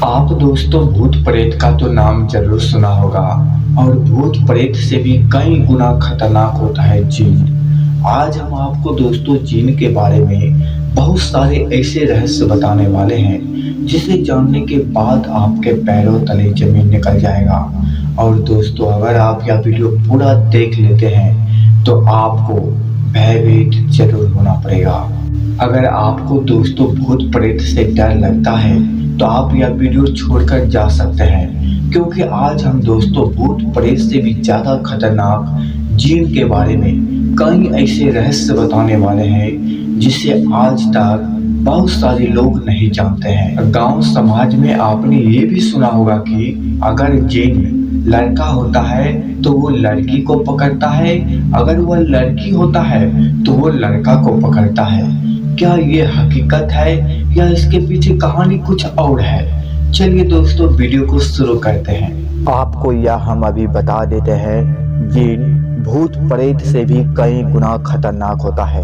आप दोस्तों भूत प्रेत का तो नाम जरूर सुना होगा और भूत प्रेत से भी कई गुना खतरनाक होता है जिन। आज हम आपको दोस्तों जिन के बारे में बहुत सारे ऐसे रहस्य बताने वाले हैं जिसे जानने के बाद आपके पैरों तले जमीन निकल जाएगा। और दोस्तों अगर आप यह वीडियो पूरा देख लेते हैं तो आपको भयभीत जरूर होना पड़ेगा। अगर आपको दोस्तों भूत प्रेत से डर लगता है तो आप यह वीडियो छोड़कर जा सकते हैं, क्योंकि आज हम दोस्तों भूत प्रेत से भी ज्यादा खतरनाक जिन के बारे में कई ऐसे रहस्य बताने वाले हैं जिसे आज तक बहुत सारे लोग नहीं जानते हैं। गांव समाज में आपने ये भी सुना होगा कि अगर जिन लड़का होता है तो वो लड़की को पकड़ता है, अगर वह लड़की होता है तो वो लड़का को पकड़ता है। क्या ये हकीकत है या इसके पीछे कहानी कुछ और है? चलिए दोस्तों वीडियो को शुरू करते हैं। आपको यह हम अभी बता देते हैं, जिन भूत प्रेत से भी कई गुना खतरनाक होता है।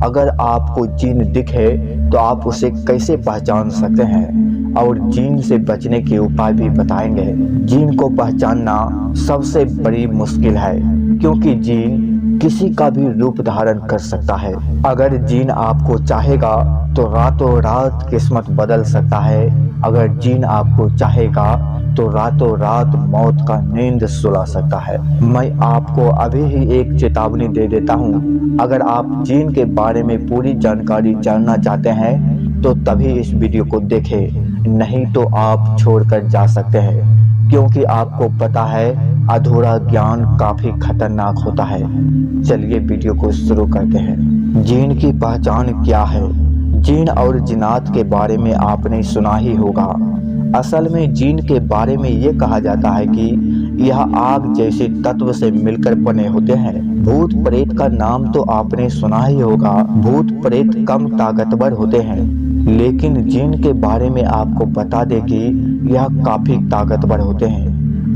अगर आपको जिन दिखे तो आप उसे कैसे पहचान सकते हैं और जिन से बचने के उपाय भी बताएंगे। जिन को पहचानना सबसे बड़ी मुश्किल है, क्योंकि जिन किसी का भी रूप धारण कर सकता है। अगर जिन आपको चाहेगा तो रातों रात किस्मत बदल सकता है। अगर जिन आपको चाहेगा तो रातों रात मौत का नींद सुला सकता है। मैं आपको अभी ही एक चेतावनी दे देता हूँ, अगर आप जिन के बारे में पूरी जानकारी जानना चाहते हैं तो तभी इस वीडियो को देखें, नहीं तो आप छोड़कर जा सकते हैं, क्योंकि आपको पता है अधूरा ज्ञान काफी खतरनाक होता है। चलिए वीडियो को शुरू करते हैं। जिन की पहचान क्या है? जिन और जिन्नात के बारे में आपने सुना ही होगा। असल में जिन के बारे में ये कहा जाता है कि यह आग जैसे तत्व से मिलकर बने होते हैं। भूत प्रेत का नाम तो आपने सुना ही होगा। भूत प्रेत कम ताकतवर होते हैं, लेकिन जिन के बारे में आपको बता दें कि यह काफी ताकतवर होते हैं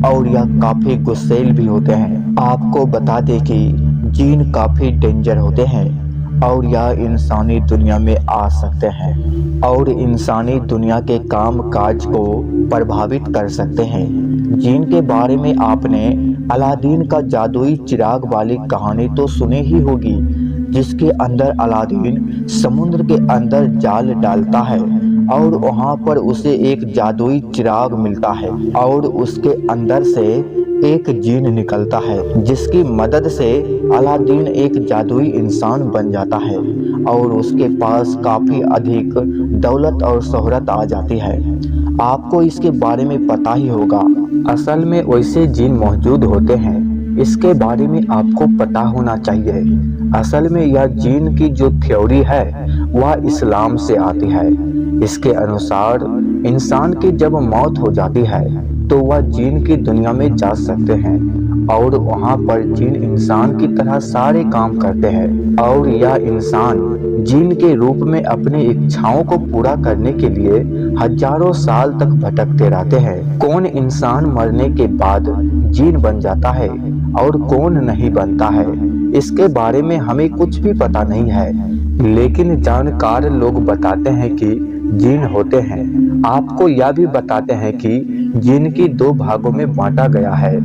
और यह काफी गुस्सैल भी होते हैं। आपको बता दें कि जिन काफी डेंजर होते हैं और यह इंसानी दुनिया में आ सकते हैं और इंसानी दुनिया के काम काज को प्रभावित कर सकते हैं। जिन के बारे में आपने अलादीन का जादुई चिराग वाली कहानी तो सुनी ही होगी, जिसके अंदर अलादीन समुद्र के अंदर जाल डालता है और वहां पर उसे एक जादुई चिराग मिलता है और उसके अंदर से एक जिन निकलता है, जिसकी मदद से अलादीन एक जादुई इंसान बन जाता है और उसके पास काफी अधिक दौलत और शोहरत आ जाती है। आपको इसके बारे में पता ही होगा। असल में वैसे जिन मौजूद होते हैं, इसके बारे में आपको पता होना चाहिए। असल में यह जिन की जो थ्योरी है वह इस्लाम से आती है। इसके अनुसार इंसान की जब मौत हो जाती है तो वह जिन की दुनिया में जा सकते हैं और वहां पर जिन इंसान की तरह सारे काम करते हैं और यह इंसान जिन के रूप में अपनी इच्छाओं को पूरा करने के लिए हजारों साल तक भटकते रहते हैं। कौन इंसान मरने के बाद जिन बन जाता है और कौन नहीं बनता है, इसके बारे में हमें कुछ भी पता नहीं है, लेकिन जानकार लोग बताते हैं कि जिन होते हैं। आपको यह भी बताते हैं कि जिन की दो भागों में बांटा गया है।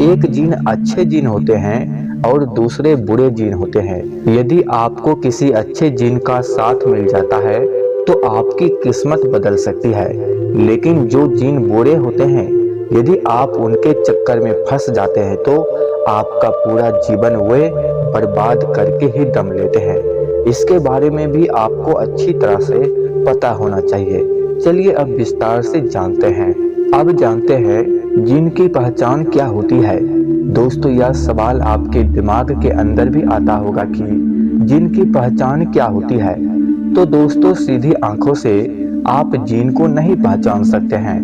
एक जिन अच्छे जिन होते हैं और दूसरे बुरे जिन होते हैं। यदि आपको किसी अच्छे जिन का साथ मिल जाता है तो आपकी किस्मत बदल सकती है, लेकिन जो जिन बुरे होते हैं, यदि आप उनके चक्कर में फंस जाते हैं तो आपका पूरा जीवन वे बर्बाद करके ही दम लेते हैं। इसके बारे में भी आपको अच्छी तरह से पता होना चाहिए। चलिए अब विस्तार से जानते हैं। अब जानते हैं जिन की पहचान क्या होती है। दोस्तों यह सवाल आपके दिमाग के अंदर भी आता होगा कि जिन की पहचान क्या होती है। तो दोस्तों सीधी आंखों से आप जिन को नहीं पहचान सकते हैं,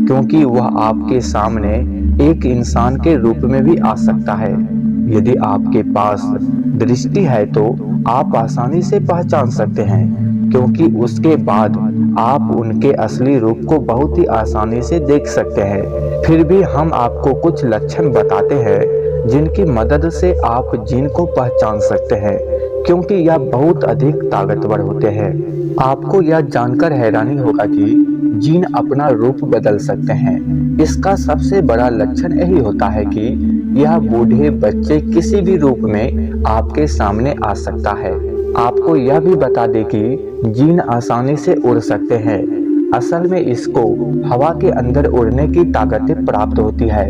क्योंकि वह आपके सामने एक इंसान के रूप में भी आ सकता है। यदि आपके पास दृष्टि है तो आप आसानी से पहचान सकते हैं, क्योंकि उसके बाद आप उनके असली रूप को बहुत ही आसानी से देख सकते हैं। फिर भी हम आपको कुछ लक्षण बताते हैं जिनकी मदद से आप जिन को पहचान सकते हैं, क्योंकि यह बहुत अधिक ताकतवर होते हैं। आपको यह जानकर हैरानी होगा कि जिन अपना रूप बदल सकते हैं। इसका सबसे बड़ा लक्षण यही होता है कि यह बूढ़े बच्चे किसी भी रूप में आपके सामने आ सकता है। आपको यह भी बता दें कि जिन आसानी से उड़ सकते हैं। असल में इसको हवा के अंदर उड़ने की ताकत प्राप्त होती है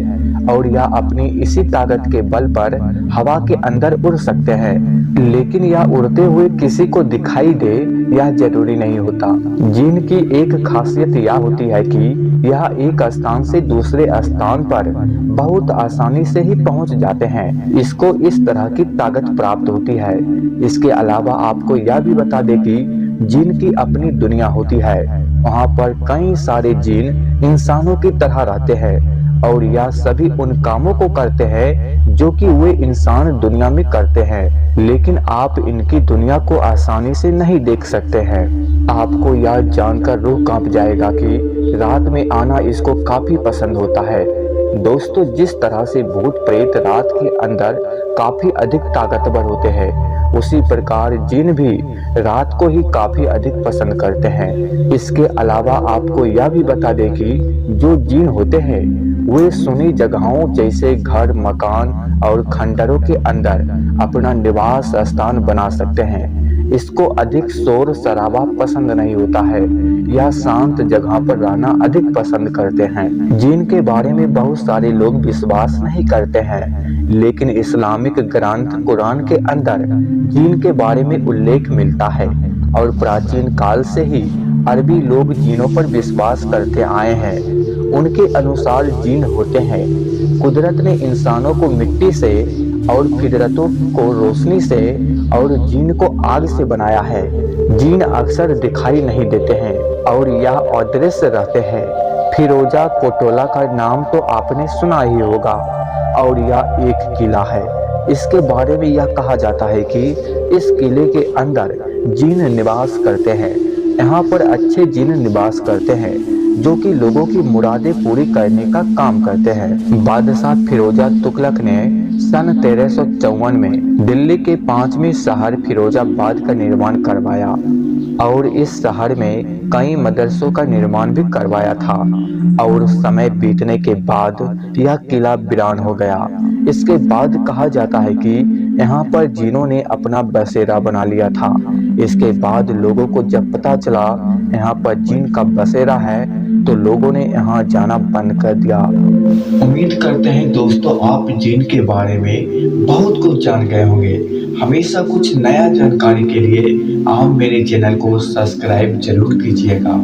और यह अपनी इसी ताकत के बल पर हवा के अंदर उड़ सकते हैं। लेकिन यह उड़ते हुए किसी को दिखाई दे यह जरूरी नहीं होता। जिन की एक खासियत यह होती है कि यह एक स्थान से दूसरे स्थान पर बहुत आसानी से ही पहुंच जाते हैं। इसको इस तरह की ताकत प्राप्त होती है। इसके अलावा आपको यह भी बता दें कि जिन की अपनी दुनिया होती है, वहाँ पर कई सारे जिन इंसानों की तरह रहते हैं और यह सभी उन कामों को करते हैं जो कि वे इंसान दुनिया में करते हैं, लेकिन आप इनकी दुनिया को आसानी से नहीं देख सकते हैं। आपको यह जानकर रूह कांप जाएगा कि रात में आना इसको काफी पसंद होता है। दोस्तों, जिस तरह से भूत प्रेत रात के अंदर काफी अधिक ताकतवर होते हैं, उसी प्रकार जिन भी रात को ही काफी अधिक पसंद करते हैं। इसके अलावा आपको यह भी बता दें कि जो जिन होते हैं वे सुनी जगहों जैसे घर, मकान और खंडरों के अंदर अपना निवास स्थान बना सकते हैं। इसको अधिक शोर शराबा पसंद नहीं होता है। यह शांत जगह पर रहना अधिक पसंद करते हैं। जिन के बारे में बहुत सारे लोग विश्वास नहीं करते हैं, लेकिन इस्लामिक ग्रंथ कुरान के अंदर जिन के बारे में उल्लेख मिलता है और प्राचीन काल से ही अरबी लोग जिनों पर विश्वास करते आए हैं। उनके अनुसार जिन होते हैं कुदरत ने इंसानों को मिट्टी से और फितरतों को रोशनी से और जिन को आग से बनाया है। जिन अक्सर दिखाई नहीं देते हैं और यह अदृश्य रहते हैं। फिरोजा कोटोला का नाम तो आपने सुना ही होगा और यह एक किला है। इसके बारे में यह कहा जाता है कि इस किले के अंदर जिन निवास करते हैं। यहाँ पर अच्छे जिन निवास करते हैं जो कि लोगों की मुरादें पूरी करने का काम करते हैं। बादशाह फिरोजा तुगलक ने सन 1354 में दिल्ली के 5वें शहर फिरोजाबाद का निर्माण करवाया और इस शहर में कई मदरसों का निर्माण भी करवाया था और समय बीतने के बाद यह किला वीरान हो गया। इसके बाद कहा जाता है कि यहाँ पर जिनों ने अपना बसेरा बना लिया था। इसके बाद लोगों को जब पता चला यहाँ पर जिन का बसेरा है तो लोगों ने यहाँ जाना बंद कर दिया। उम्मीद करते हैं दोस्तों आप जिन के बारे में बहुत कुछ जान गए होंगे। हमेशा कुछ नया जानकारी के लिए आप मेरे चैनल को सब्सक्राइब जरूर कीजिएगा।